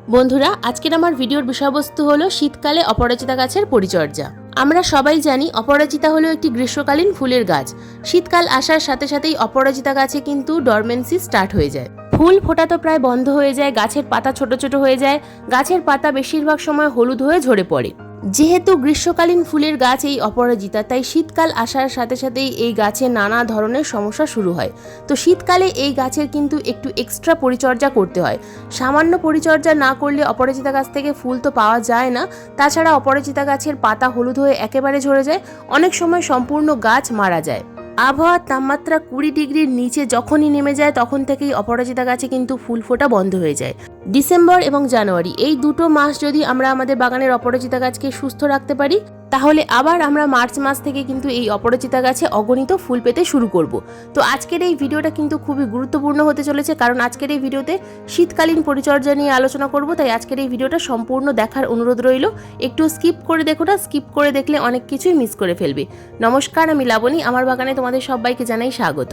বন্ধুরা, আজকের আমার ভিডিওর বিষয়বস্তু হলো শীতকালে অপরাজিতা গাছের পরিচর্যা। আমরা সবাই জানি অপরাজিতা হলো একটি গ্রীষ্মকালীন ফুলের গাছ। শীতকাল আসার সাথে সাথেই অপরাজিতা গাছে কিন্তু ডরমেন্সি স্টার্ট হয়ে যায়। ফুল ফোটা তো প্রায় বন্ধ হয়ে যায়, গাছের পাতা ছোট ছোট হয়ে যায়, গাছের পাতা বেশিরভাগ সময় হলুদ হয়ে ঝরে পড়ে। যেহেতু গ্রীষ্মকালীন ফুলের গাছ এই অপরাজিতা, তাই শীতকাল আসার সাথে সাথেই এই গাছে নানা ধরনের সমস্যা শুরু হয়। তো শীতকালে এই গাছের কিন্তু একটু এক্সট্রা পরিচর্যা করতে হয়। সামান্য পরিচর্যা না করলে অপরাজিতা গাছ থেকে ফুল তো পাওয়া যায় না। তাছাড়া অপরাজিতা গাছের পাতা হলুদ হয়ে একেবারে ঝরে যায়, অনেক সময় সম্পূর্ণ গাছ মারা যায়। আবহাওয়ার তাপমাত্রা 20 ডিগ্রির নিচে যখনই নেমে যায় তখন থেকেই অপরাজিতা গাছে কিন্তু ফুল ফোটা বন্ধ হয়ে যায়। ডিসেম্বর এবং জানুয়ারি এই দুটো মাস যদি আমরা আমাদের বাগানের অপরাজিতা গাছকে সুস্থ রাখতে পারি, তাহলে আবার আমরা মার্চ মাস থেকে কিন্তু এই অপরাজিতা গাছে অগণিত ফুল পেতে শুরু করব। তো আজকের এই ভিডিওটা কিন্তু খুবই গুরুত্বপূর্ণ হতে চলেছে, কারণ আজকের এই ভিডিওতে শীতকালীন পরিচর্যা নিয়ে আলোচনা করব। তাই আজকের এই ভিডিওটা সম্পূর্ণ দেখার অনুরোধ রইল। একটু স্কিপ করে দেখো না, স্কিপ করে দেখলে অনেক কিছুই মিস করে ফেলবে। নমস্কার, আমি লাবণী, আমার বাগানে তোমাদের সবাইকে জানাই স্বাগত।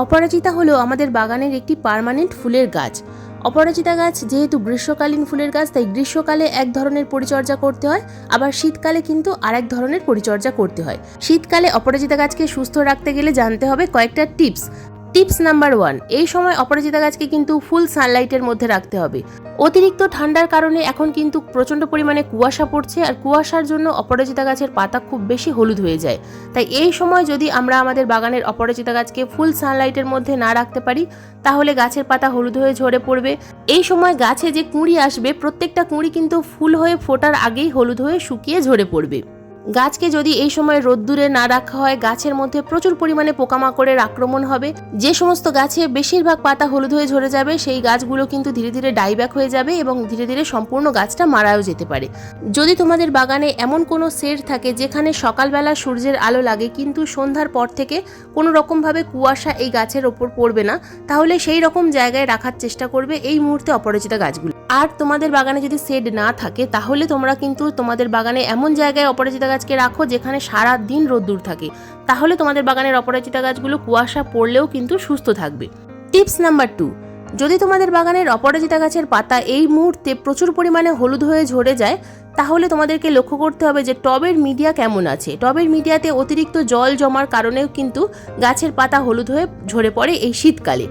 অপরাজিতা হলো আমাদের বাগানের একটি পার্মানেন্ট ফুলের গাছ। অপরাজিতা গাছ যেহেতু গ্রীষ্মকালীন ফুলের গাছ, তাই গ্রীষ্মকালে এক ধরনের পরিচর্যা করতে হয়, আবার শীতকালে কিন্তু আরেক ধরনের পরিচর্যা করতে হয়। শীতকালে অপরাজিতা গাছকে সুস্থ রাখতে গেলে জানতে হবে কয়েকটা টিপস। টিপস নাম্বার 1, এই সময় অপরাজিতা গাছকে কিন্তু ফুল সানলাইটের মধ্যে রাখতে হবে। অতিরিক্ত ঠান্ডার কারণে এখন কিন্তু প্রচণ্ড পরিমাণে কুয়াশা পড়ছে, আর কুয়াশার জন্য অপরাজিতা গাছের পাতা খুব বেশি হলুদ হয়ে যায়। তাই এই সময় যদি আমরা আমাদের বাগানের অপরাজিতা গাছকে ফুল সানলাইটের মধ্যে না রাখতে পারি, তাহলে গাছের পাতা হলুদ হয়ে ঝরে পড়বে। এই সময় গাছে যে কুঁড়ি আসবে, প্রত্যেকটা কুঁড়ি কিন্তু ফুল হয়ে ফোটার আগেই হলুদ হয়ে শুকিয়ে ঝরে পড়বে। গাছকে যদি এই সময় রোদ্দুরে না রাখা হয়, গাছের মধ্যে প্রচুর পরিমাণে পোকামাকড়ের আক্রমণ হবে। যে সমস্ত গাছে বেশিরভাগ পাতা হলুদ হয়ে ঝরে যাবে, সেই গাছগুলো কিন্তু ধীরে ধীরে ডাইব্যাক হয়ে যাবে এবং ধীরে ধীরে সম্পূর্ণ গাছটা মারাও যেতে পারে। যদি তোমাদের বাগানে এমন কোনো সেট থাকে যেখানে সকালবেলা সূর্যের আলো লাগে কিন্তু সন্ধ্যার পর থেকে কোনো রকমভাবে কুয়াশা এই গাছের ওপর পড়বে না, তাহলে সেই রকম জায়গায় রাখার চেষ্টা করবে এই মুহূর্তে অপরাজিতা গাছগুলো। আর তোমাদের বাগানে যদি শেড না থাকে, তাহলে তোমরা কিন্তু তোমাদের বাগানে এমন জায়গায় অপরাজিতা গাছকে রাখো যেখানে সারা দিন রোদ্দুর থাকে, তাহলে তোমাদের বাগানের অপরাজিতা গাছগুলো কুয়াশা পড়লেও কিন্তু সুস্থ থাকবে। টিপস নাম্বার 2, যদি তোমাদের বাগানের অপরাজিতা গাছের পাতা এই মুহূর্তে প্রচুর পরিমাণে হলুদ হয়ে ঝরে যায়, তাহলে তোমাদেরকে লক্ষ্য করতে হবে যে টবের মিডিয়া কেমন আছে। টবের মিডিয়াতে অতিরিক্ত জল জমার কারণেও কিন্তু গাছের পাতা হলুদ হয়ে ঝরে পড়ে এই শীতকালে।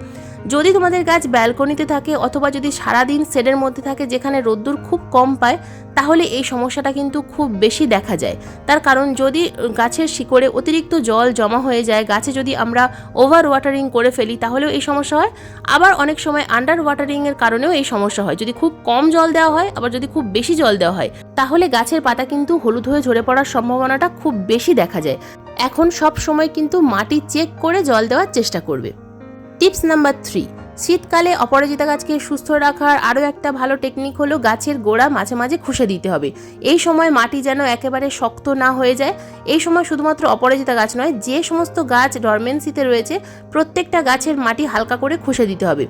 যদি তোমাদের গাছ ব্যালকনিতে থাকে অথবা যদি সারাদিন শেডের মধ্যে থাকে যেখানে রোদ্দুর খুব কম পায়, তাহলে এই সমস্যাটা কিন্তু খুব বেশি দেখা যায়। তার কারণ যদি গাছের শিকড়ে অতিরিক্ত জল জমা হয়ে যায়, গাছে যদি আমরা ওভার ওয়াটারিং করে ফেলি, তাহলেও এই সমস্যা হয়। আবার অনেক সময় আন্ডার ওয়াটারিংয়ের কারণেও এই সমস্যা হয়। যদি খুব কম জল দেওয়া হয়, আবার যদি খুব বেশি জল দেওয়া হয়, তাহলে গাছের পাতা কিন্তু হলুদ হয়ে ঝরে পড়ার সম্ভাবনাটা খুব বেশি দেখা যায়। এখন সব সময় কিন্তু মাটি চেক করে জল দেওয়ার চেষ্টা করবে। টিপস নাম্বার 3, শীতকালে অপরাজিতা গাছকে সুস্থ রাখার আরও একটা ভালো টেকনিক হলো গাছের গোড়া মাঝে মাঝে খুশে দিতে হবে। এই সময় মাটি যেন একেবারে শক্ত না হয়ে যায়। এই সময় শুধুমাত্র অপরাজিতা গাছ নয়, যে সমস্ত গাছ ডরমেন্সিতে রয়েছে প্রত্যেকটা গাছের মাটি হালকা করে খুশে দিতে হবে।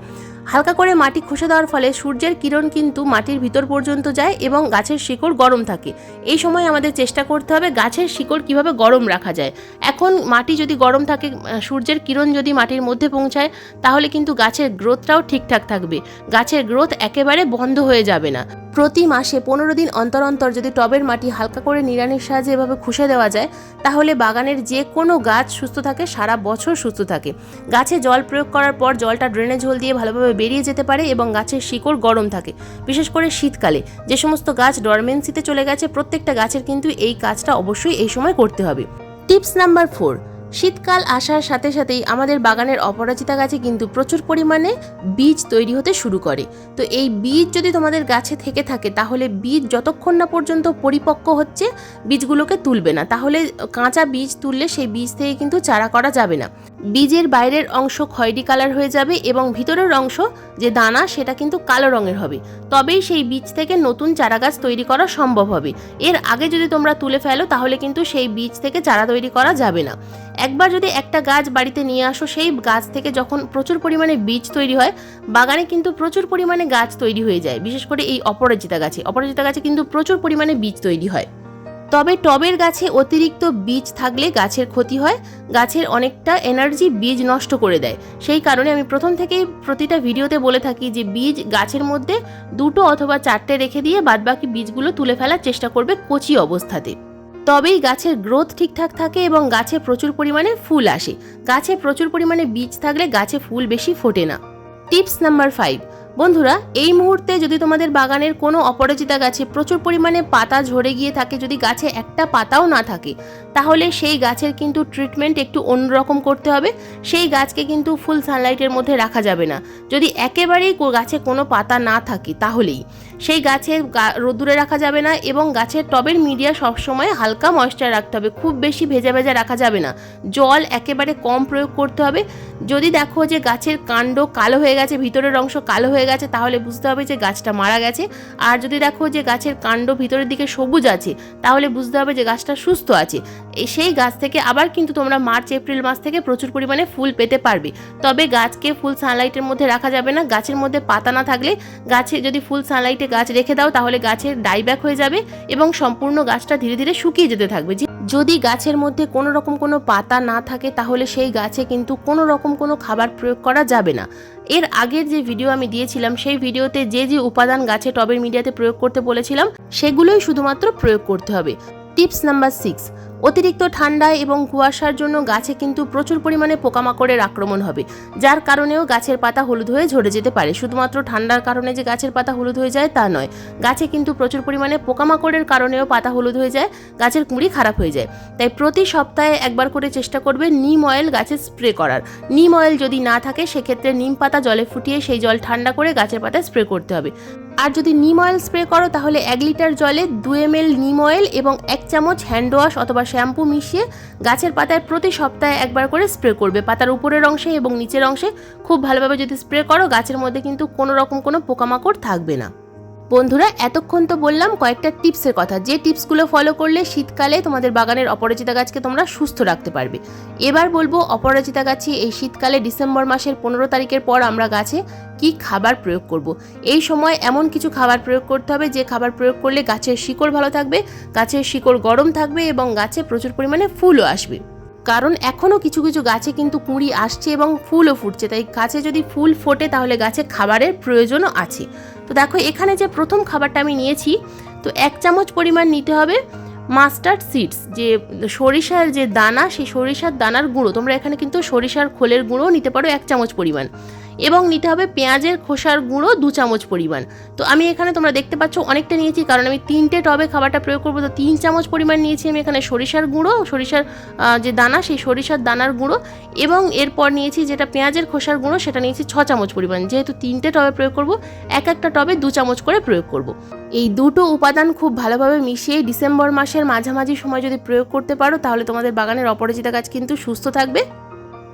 হালকা করে মাটি খুশে দেওয়ার ফলে সূর্যের কিরণ কিন্তু মাটির ভিতর পর্যন্ত যায় এবং গাছের শিকড় গরম থাকে। এই সময় আমাদের চেষ্টা করতে হবে গাছের শিকড় কিভাবে গরম রাখা যায়। এখন মাটি যদি গরম থাকে, সূর্যের কিরণ যদি মাটির মধ্যে পৌঁছায়, তাহলে কিন্তু গাছের গ্রোথটাও ঠিকঠাক থাকবে। গাছের গ্রোথ একেবারে বন্ধ হয়ে যাবে না। প্রতি মাসে 15 দিন অন্তর অন্তর যদি টবের মাটি হালকা করে নিড়ানির সাহায্যে এভাবে খুশে দেওয়া যায়, তাহলে বাগানের যে কোনো গাছ সুস্থ থাকে, সারা বছর সুস্থ থাকে। গাছে জল প্রয়োগ করার পর জলটা ড্রেনেজ হোল দিয়ে ভালোভাবে বেরিয়ে যেতে পারে এবং গাছের শিকড় গরম থাকে। বিশেষ করে শীতকালে যে সমস্ত গাছ ডরমেন্সিতে চলে গেছে, প্রত্যেকটা গাছের কিন্তু এই কাজটা অবশ্যই এই সময় করতে হবে। টিপস নাম্বার 4, শীতকাল আসার সাথে সাথেই আমাদের বাগানের অপরাজিতা গাছে কিন্তু প্রচুর পরিমাণে বীজ তৈরি হতে শুরু করে। তো এই বীজ যদি তোমাদের গাছে থেকে থাকে, তাহলে বীজ যতক্ষণ না পর্যন্ত পরিপক্ক হচ্ছে বীজগুলোকে তুলবে না। তাহলে কাঁচা বীজ তুললে সেই বীজ থেকে কিন্তু চারা করা যাবে না। বীজের বাইরের অংশ খয়েরি কালার হয়ে যাবে এবং ভিতরের অংশ যে দানা সেটা কিন্তু কালো রঙের হবে। তবেই সেই বীজ থেকে নতুন চারা গাছ তৈরি করা সম্ভব হবে। এর আগে যদি তোমরা তুলে ফেলো, তাহলে কিন্তু সেই বীজ থেকে চারা তৈরি করা যাবে না। একবার যদি একটা গাছ বাড়িতে নিয়ে আসো, সেই গাছ থেকে যখন প্রচুর পরিমাণে বীজ তৈরি হয়, বাগানে কিন্তু প্রচুর পরিমাণে গাছ তৈরি হয়ে যায়। বিশেষ করে এই অপরাজিতা গাছে কিন্তু প্রচুর পরিমাণে বীজ তৈরি হয়। তবে টবের গাছে অতিরিক্ত বীজ থাকলে গাছের ক্ষতি হয়, গাছের অনেকটা এনার্জি বীজ নষ্ট করে দেয়। সেই কারণে আমি প্রথম থেকেই প্রতিটা ভিডিওতে বলে থাকি যে বীজ গাছের মধ্যে 2টো অথবা 4টে রেখে দিয়ে বাদবাকি বীজগুলো তুলে ফেলার চেষ্টা করবে কচি অবস্থাতে। তবেই গাছের গ্রোথ ঠিকঠাক থাকে এবং গাছে প্রচুর পরিমাণে ফুল আসে। গাছে প্রচুর পরিমাণে বীজ থাকলে গাছে ফুল বেশি ফোটে না। টিপস নাম্বার 5, বন্ধুরা এই মুহূর্তে যদি তোমাদের বাগানের কোনো অপরাজিতা গাছে প্রচুর পরিমাণে পাতা ঝরে গিয়ে থাকে, যদি গাছে একটা পাতাও না থাকে, তাহলে সেই গাছের কিন্তু ট্রিটমেন্ট একটু অন্যরকম করতে হবে। সেই গাছকে কিন্তু ফুল সানলাইটের মধ্যে রাখা যাবে না। যদি একেবারেই গাছে কোনো পাতা না থাকে তাহলেই সেই গাছে রোদ্দুরে রাখা যাবে না এবং গাছের টবের মিডিয়া সবসময় হালকা ময়েশ্চার রাখতে হবে, খুব বেশি ভেজা ভেজা রাখা যাবে না। জল একেবারে কম প্রয়োগ করতে হবে। যদি দেখো যে গাছের কাণ্ড কালো হয়ে গেছে, ভিতরের অংশ কালো হয়ে গেছে, তাহলে বুঝতে হবে যে গাছটা মারা গেছে। আর যদি দেখো যে গাছের কাণ্ড ভিতরের দিকে সবুজ আছে, তাহলে বুঝতে হবে যে গাছটা সুস্থ আছে। সেই গাছ থেকে আবার কিন্তু তোমরা মার্চ এপ্রিল মাস থেকে প্রচুর পরিমাণে ফুল পেতে পারবে। তবে গাছকে ফুল সানলাইটের মধ্যে রাখা যাবে না। গাছের মধ্যে পাতা না থাকলে গাছে যদি ফুল সানলাইটে গাছ রেখে দাও তাহলে গাছের ডাইব্যাক হয়ে যাবে এবং সম্পূর্ণ গাছটা ধীরে ধীরে শুকিয়ে যেতে থাকবে। যদি গাছের মধ্যে কোনো রকম কোনো পাতা না থাকে তাহলে সেই গাছে কিন্তু কোনো রকম কোনো খাবার প্রয়োগ করা যাবে না। এর আগের যে ভিডিও আমি দিয়েছিলাম সেই ভিডিওতে যে যে উপাদান গাছে টবের মিডিয়াতে প্রয়োগ করতে বলেছিলাম সেগুলোই শুধুমাত্র প্রয়োগ করতে হবে। টিপস নাম্বার 6, অতিরিক্ত ঠান্ডায় এবং কুয়াশার জন্য গাছে কিন্তু প্রচুর পরিমাণে পোকামাকড়ের আক্রমণ হবে, যার কারণেও গাছের পাতা হলুদ হয়ে ঝরে যেতে পারে। শুধুমাত্র ঠান্ডার কারণে যে গাছের পাতা হলুদ হয়ে যায় তা নয়, গাছে কিন্তু প্রচুর পরিমাণে পোকামাকড়ের কারণেও পাতা হলুদ হয়ে যায়, গাছের কুঁড়ি খারাপ হয়ে যায়। তাই প্রতি সপ্তাহে একবার করে চেষ্টা করবে নিম অয়েল গাছে স্প্রে করার। নিম অয়েল যদি না থাকে সেক্ষেত্রে নিম পাতা জলে ফুটিয়ে সেই জল ঠান্ডা করে গাছের পাতায় স্প্রে করতে হবে। আর যদি নিম অয়েল স্প্রে করো তাহলে 1 লিটার জলে 2 ml নিম অয়েল এবং 1 চামচ হ্যান্ড ওয়াশ অথবা শ্যাম্পু মিশিয়ে গাছের পাতায় প্রতি সপ্তাহে একবার করে স্প্রে করবে। পাতার উপরের অংশে এবং নিচের অংশে খুব ভালোভাবে যদি স্প্রে করো গাছের মধ্যে কিন্তু কোনো রকম কোনো পোকামাকড় থাকবে না। বন্ধুরা এতক্ষণ তো বললাম কয়েকটা টিপসের কথা, যে টিপসগুলো ফলো করলে শীতকালে তোমাদের বাগানের অপরাজিতা গাছকে তোমরা সুস্থ রাখতে পারবে। এবার বলবো অপরাজিতা গাছে এই শীতকালে ডিসেম্বর মাসের 15 তারিখের পর আমরা গাছে কি খাবার প্রয়োগ করব। এই সময় এমন কিছু খাবার প্রয়োগ করতে হবে যে খাবার প্রয়োগ করলে গাছের শিকড় ভালো থাকবে, গাছের শিকড় গরম থাকবে এবং গাছে প্রচুর পরিমাণে ফুলও আসবে। কারণ এখনও কিছু কিছু গাছে কিন্তু কুঁড়ি আসছে এবং ফুলও ফুটছে, তাই গাছে যদি ফুল ফোটে তাহলে গাছে খাবারের প্রয়োজনও আছে। তো দেখো এখানে যে প্রথম খাবারটা আমি নিয়েছি, তো 1 চামচ পরিমাণ নিতে হবে মাস্টার্ড সিডস, যে সরিষার যে দানা, সেই সরিষার দানার গুঁড়ো। তোমরা এখানে কিন্তু সরিষার খোলের গুঁড়ো নিতে পারো 1 চামচ পরিমাণ, এবং নিতে হবে পেঁয়াজের খোসার গুঁড়ো 2 চামচ পরিমাণ। তো আমি এখানে তোমরা দেখতে পাচ্ছ অনেকটা নিয়েছি, কারণ আমি 3টে টবে খাবারটা প্রয়োগ করবো, তো 3 চামচ পরিমাণ নিয়েছি আমি এখানে সরিষার গুঁড়ো, সরিষার যে দানা সেই সরিষার দানার গুঁড়ো, এবং এরপর নিয়েছি যেটা পেঁয়াজের খোসার গুঁড়ো, সেটা নিয়েছি 6 চামচ পরিমাণ। যেহেতু 3টে টবে প্রয়োগ করবো, এক একটা টবে 2 চামচ করে প্রয়োগ করব। এই দুটো উপাদান খুব ভালোভাবে মিশিয়ে ডিসেম্বর মাসের মাঝামাঝি সময় যদি প্রয়োগ করতে পারো তাহলে তোমাদের বাগানের অপরাজিতা গাছ কিন্তু সুস্থ থাকবে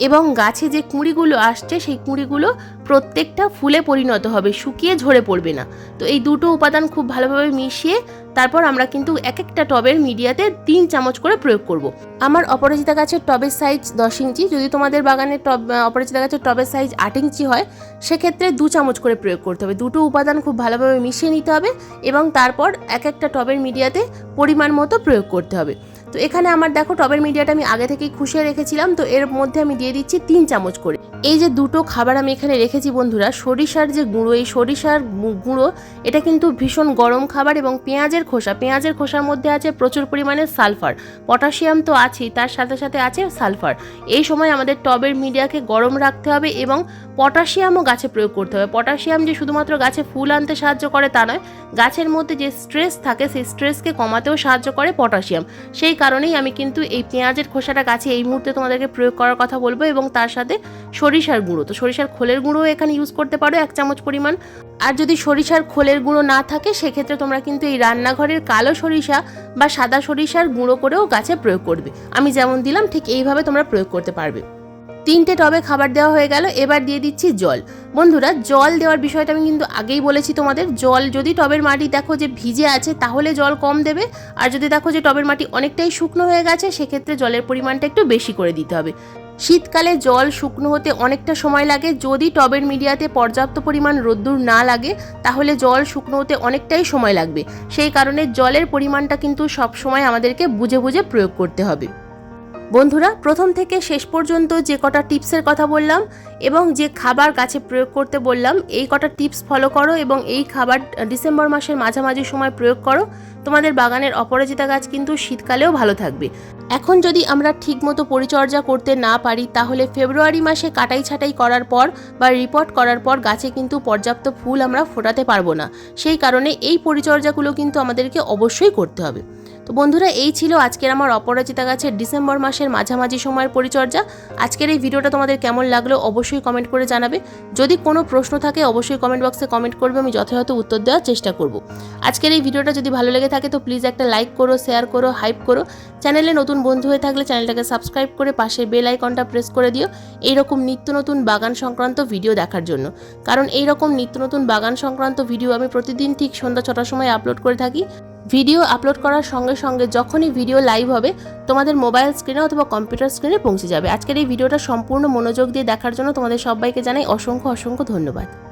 এবং গাছে যে কুঁড়িগুলো আসছে সেই কুঁড়িগুলো প্রত্যেকটা ফুলে পরিণত হবে, শুকিয়ে ঝরে পড়বে না। তো এই দুটো উপাদান খুব ভালোভাবে মিশিয়ে তারপর আমরা কিন্তু এক একটা টবের মিডিয়াতে 3 চামচ করে প্রয়োগ করব। আমার অপরাজিতা গাছের টবের সাইজ 10 ইঞ্চি, যদি তোমাদের বাগানের অপরাজিতা গাছের টবের সাইজ 8 ইঞ্চি হয় সেক্ষেত্রে 2 চামচ করে প্রয়োগ করতে হবে। দুটো উপাদান খুব ভালোভাবে মিশিয়ে নিতে হবে এবং তারপর এক একটা টবের মিডিয়াতে পরিমাণ মতো প্রয়োগ করতে হবে। তো এখানে আমার দেখো টবের মিডিয়াটা আমি আগে থেকেই খুশিয়ে রেখেছিলাম, তো এর মধ্যে আমি দিয়ে দিচ্ছি 3 চামচ করে। এই যে দুটো খাবার আমি এখানে রেখেছি বন্ধুরা, সরিষার যে গুঁড়ো, এই সরিষার গুঁড়ো এটা কিন্তু ভীষণ গরম খাবার, এবং পেঁয়াজের খোসার মধ্যে আছে প্রচুর পরিমাণে সালফার, পটাশিয়াম তো আছেই, তার সাথে সাথে আছে সালফার। এই সময় আমাদের টবের মিডিয়াকে গরম রাখতে হবে এবং পটাশিয়ামও গাছে প্রয়োগ করতে হবে। পটাশিয়াম যে শুধুমাত্র গাছে ফুল আনতে সাহায্য করে তা নয়, গাছের মধ্যে যে স্ট্রেস থাকে সেই স্ট্রেসকে কমাতেও সাহায্য করে পটাশিয়াম। সেই কারণেই আমি কিন্তু এই পেঁয়াজের খোসাটা গাছে এই মুহূর্তে তোমাদেরকে প্রয়োগ করার কথা বলবো, এবং তার সাথে সরিষার গুঁড়ো, তো সরিষার খোলের গুঁড়ো এখানে ইউজ করতে পারো 1 চামচ পরিমাণ। আর যদি সরিষার খোলের গুঁড়ো না থাকে সেক্ষেত্রে তোমরা কিন্তু এই রান্নাঘরের কালো সরিষা বা সাদা সরিষার গুঁড়ো করেও গাছে প্রয়োগ করবে। আমি যেমন দিলাম ঠিক এইভাবে তোমরা প্রয়োগ করতে পারবে। 3টে টবে খাবার দেওয়া হয়ে গেল। এবার দিয়ে দিচ্ছি জল। বন্ধুরা, জল দেওয়ার বিষয়টা আমি কিন্তু আগেই বলেছি তোমাদের। জল যদি টবের মাটি দেখো যে ভিজে আছে তাহলে জল কম দেবে, আর যদি দেখো যে টবের মাটি অনেকটাই শুকনো হয়ে গেছে সেক্ষেত্রে জলের পরিমাণটা একটু বেশি করে দিতে হবে। শীতকালে জল শুকনো হতে অনেকটা সময় লাগে। যদি টবের মিডিয়াতে পর্যাপ্ত পরিমাণ রোদ্দুর না লাগে তাহলে জল শুকনো হতে অনেকটাই সময় লাগবে। সেই কারণে জলের পরিমাণটা কিন্তু সব সময় আমাদেরকে বুঝে বুঝে প্রয়োগ করতে হবে। বন্ধুরা, প্রথম থেকে শেষ পর্যন্ত যে কটা টিপসের কথা বললাম এবং যে খাবার গাছে প্রয়োগ করতে বললাম, এই কটা টিপস ফলো করো এবং এই খাবার ডিসেম্বর মাসের মাঝামাঝি সময় প্রয়োগ করো। তোমাদের বাগানের অপরাজিতা গাছ কিন্তু শীতকালেও ভালো থাকবে। এখন যদি আমরা ঠিকমতো পরিচর্যা করতে না পারি তাহলে ফেব্রুয়ারি মাসে কাটাই ছাঁটাই করার পর বা রিপোর্ট করার পর গাছে কিন্তু পর্যাপ্ত ফুল আমরা ফোটাতে পারবো না। সেই কারণে এই পরিচর্যাগুলো কিন্তু আমাদেরকে অবশ্যই করতে হবে। তো বন্ধুরা, এই ছিল আজকের আমার অপরাজিতা গাছের ডিসেম্বর মাসের মাঝামাঝি সময়ের পরিচর্যা। আজকের এই ভিডিওটা তোমাদের কেমন লাগলো অবশ্যই কমেন্ট করে জানাবে। যদি কোনো প্রশ্ন থাকে অবশ্যই কমেন্ট বক্সে কমেন্ট করবে, আমি যথাযথ উত্তর দেওয়ার চেষ্টা করব। আজকের এই ভিডিওটা যদি ভালো লেগে থাকে তো প্লিজ একটা লাইক করো, শেয়ার করো, হাইপ করো। চ্যানেলে নতুন বন্ধু হয়ে থাকলে চ্যানেলটাকে সাবস্ক্রাইব করে পাশের বেল আইকনটা প্রেস করে দিও এইরকম নিত্য নতুন বাগান সংক্রান্ত ভিডিও দেখার জন্য। কারণ এইরকম নিত্য নতুন বাগান সংক্রান্ত ভিডিও আমি প্রতিদিন ঠিক সন্ধ্যা 6টার সময় আপলোড করে থাকি। ভিডিও আপলোড করার সঙ্গে সঙ্গে যখনই ভিডিও লাইভ হবে তোমাদের মোবাইল স্ক্রিনে অথবা কম্পিউটার স্ক্রিনে পৌঁছে যাবে। আজকের এই ভিডিওটা সম্পূর্ণ মনোযোগ দিয়ে দেখার জন্য তোমাদের সবাইকে জানাই অসংখ্য অসংখ্য ধন্যবাদ।